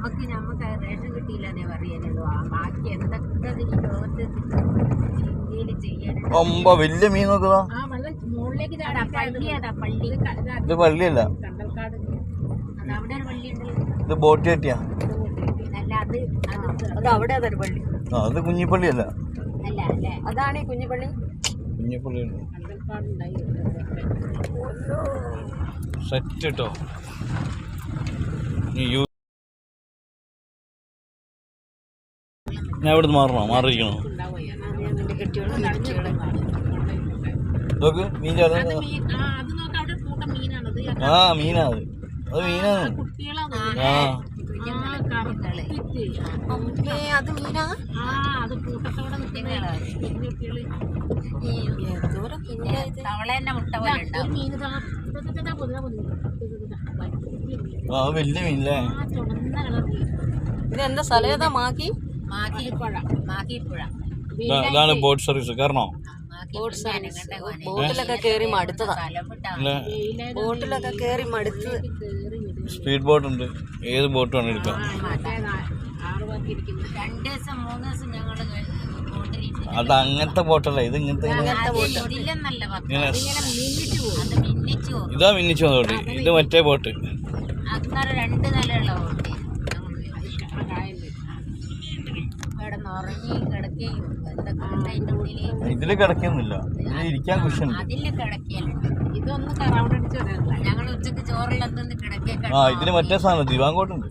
നമുക്ക് റേഷൻ കിട്ടിയില്ലെന്നേ പറയാനുള്ളൂ. ബാക്കി എന്തൊക്കെ ഈ ലോകത്ത് ഇന്ത്യയിൽ ചെയ്യാനുണ്ട്. വലിയ മീൻ നോക്കുക. മുകളിലേക്ക് പള്ളി ഇത് പള്ളിയല്ല, കണ്ടൽക്കാട് അവിടെ ഒരു പള്ളി ഉണ്ട്. ഇത് ബോട്ട് കെട്ടിയാ. അല്ല അത് അവിടെ അതൊരു പള്ളി. അത് കുഞ്ഞിപ്പള്ളി അല്ല. അല്ല അല്ലേ, അതാണ് ഈ കുഞ്ഞിപ്പള്ളി. കുഞ്ഞിപ്പള്ളി സെറ്റ് കേട്ടോ. ഞാൻ ഇവിടെ മാറണോ? മാറിയിരിക്കണോ? നോക്ക് മീൻ ചാടുന്നത്. ആ മീനാണ് അത് മീനാണ്. ആ അത് മീനാ. ആ വലിയ മീനല്ലേ. ഇതെന്താ സ്ഥലം ഏതാ? ഇതാണ് ബോട്ട് സർവീസ്. കയറണോ? ബോട്ടിലൊക്കെ കേറി മടുത്തതാ. ബോട്ടിലൊക്കെ കേറി മടുത്ത്. സ്പീഡ് ബോട്ട് ഉണ്ട്, ഏത് ബോട്ട് വേണം എടുക്കാം. അത് അങ്ങനത്തെ ബോട്ടല്ല, ഇത് ഇങ്ങനത്തെ. ഇതാ മിന്നിച്ചു ബോട്ട്, ഇത് മറ്റേ ബോട്ട്. ഇതില് കിടക്കൊന്നുമില്ല, ഇതിൽ ഇരിക്കാൻ കുഷനുണ്ട്. ആ ഇതിന് മറ്റേ സാധനം ദിവാങ്കോട്ടുണ്ട്.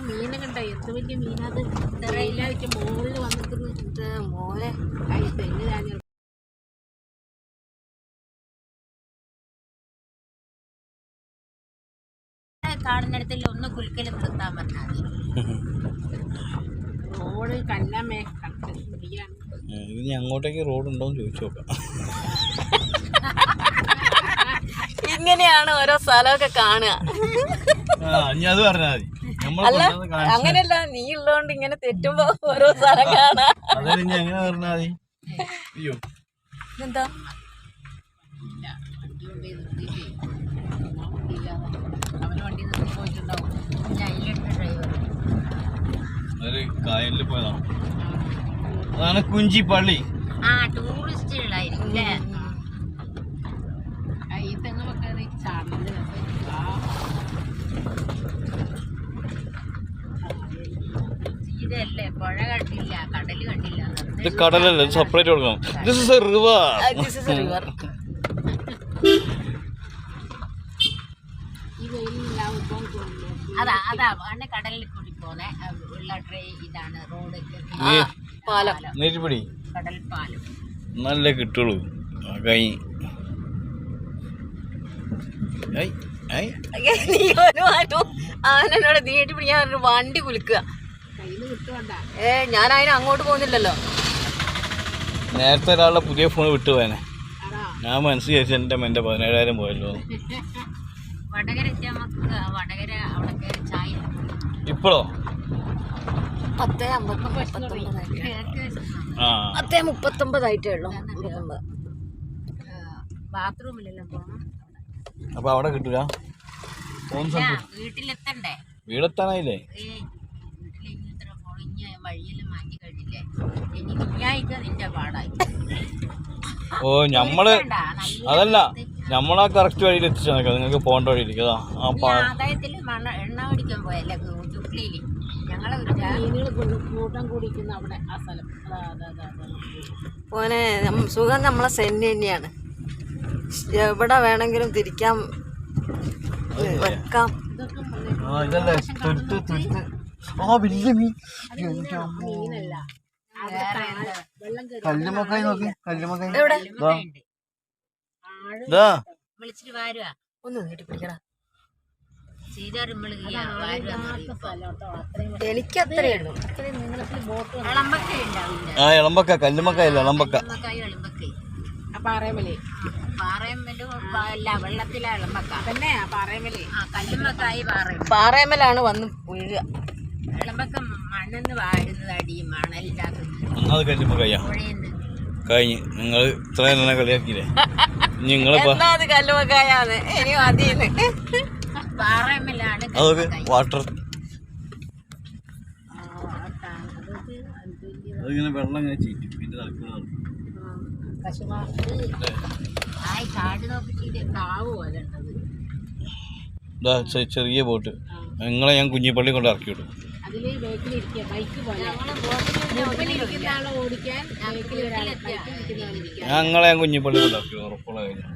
മീനെ കണ്ട എന്ത് വലിയ മീനത്. മുകളിൽ വന്നിട്ട് മോനെ കാണുന്നിടത്തിൽ ഒന്ന് കുലുക്കൽ നിർത്താൻ പറഞ്ഞാൽ റോഡ് കല്ലമേ. ഇനി അങ്ങോട്ടേക്ക് റോഡ് ഉണ്ടോന്ന് ചോദിച്ചു നോക്കാം. ഇങ്ങനെയാണ് ഓരോ സ്ഥലമൊക്കെ കാണുക. ഇനി അത് പറഞ്ഞാൽ മതി. അല്ല അങ്ങനെയല്ല, നീ ഉള്ളതുകൊണ്ട് ഇങ്ങനെ തെറ്റുമ്പോ ഓരോ സ്ഥലം കാണാ. അങ്ങനെ പറഞ്ഞാൽ മതി. അയ്യോ എന്താ കായലിൽ പോയതാണ്. അതാണ് കുഞ്ചിപ്പള്ളി. ടൂറിസ്റ്റുകളായിരിക്കും. ഇതല്ലേ പുഴ കണ്ടില്ല, കടല് കണ്ടില്ല. ഇത് കടലല്ല, ഇത് സെപ്പറേറ്റ് കൊടുക്കണം. This is A river. അതാ കടലിൽ കൂടി പോന്നെ ഉള്ള ഇതാണ് റോഡ്, പാലം, നീട്ടിപ്പിടി കടൽ പാലം. നല്ല കിട്ടുള്ളൂ. അവനോട് നീട്ടി പിടിക്കാൻ വണ്ടി കുലുക്കുക. ഞാൻ അതിന് അങ്ങോട്ട് പോകുന്നില്ലല്ലോ. നേരത്തെ ഒരാളുടെ പുതിയ ഫോൺ വിട്ടുപോയനെ. ഞാൻ മനസ്സിൽ വിചാരിച്ചു എൻ്റെ 17,000 പോയല്ലോ. ഇപ്പോഴോ 10:39 ഉള്ളൂ. ബാത്റൂമിലെല്ലാം പോണം. അപ്പൊ അവിടെ കിട്ടൂല. വീട്ടിലെത്തണ്ടേ? വീടെത്താനായില്ലേ? വഴിയെല്ലാം മാറ്റി കഴിഞ്ഞില്ലേ? ഇനി കുഞ്ഞായിക്ക് നിന്റെ പാടായി. ഓ ഞമ്മള് അതല്ല, നമ്മളാ കറക്റ്റ് വഴിയിൽ എത്തിച്ചാൽ നിങ്ങൾക്ക് പോകേണ്ട വഴിയിലേക്ക്. ആദായത്തില് എണ്ണ മേടിക്കാൻ പോയല്ലേ ചുക്ലിയില്. ഞങ്ങളെ കൂട്ടം കൂടിക്കുന്ന അവിടെ ആ സ്ഥലം. പോനെ സുഖം നമ്മളെ സെന്നി തന്നെയാണ്. എവിടെ വേണമെങ്കിലും തിരിക്കാൻ വെക്കാം. കല്ലുമക്കായി നോക്കി, കല്ലുമക്കായി വിളിച്ചിട്ട് വാരുക. ഒന്ന് നീട്ടി പിടിക്കടാ. എനിക്ക് അത്രേ ഉള്ളൂ. ആ ഇളമ്പക്ക, കല്ലുമക്കായില്ല ഇളമ്പക്ക. പാറയമലാണ് വന്ന് വീഴുക. ഇളമ്പക്ക മണ്ണെന്ന് വാഴുന്നത് അടിയും മണലില്ലാത്ത കല്ലുമക്കായ കഴിഞ്ഞ്. നിങ്ങൾ ഇത്രയും കളിയാക്കിയില്ലേ? നിങ്ങളിപ്പോ എന്നാ അത് കല്ലുമക്കായാന്ന് ഇനി മതിയെന്ന്. പാറയമ്മലാണ് അതൊക്കെ വാട്ടർ അതിങ്ങനെ വെള്ളം ഇങ്ങനെ ചീറ്റും പിന്നെ നടക്കുന്നത് കാട് നോക്കിട്ട് കാവ് പോലെ ചെറിയ ബോട്ട് നിങ്ങളെ ഞാൻ കുഞ്ഞിപ്പള്ളി കൊണ്ട് ഇറക്കി വിടും. അതില് ബൈക്കിലിരിക്കുക ബൈക്ക് പോലെ മുമ്പിലിരിക്കുന്ന ആളെ ഓടിക്കാൻ ഞങ്ങളെ ഞാൻ കുഞ്ഞിപ്പള്ളി കൊണ്ട് ഇറക്കി വിടും ഉറപ്പുള്ള കഴിഞ്ഞാൽ.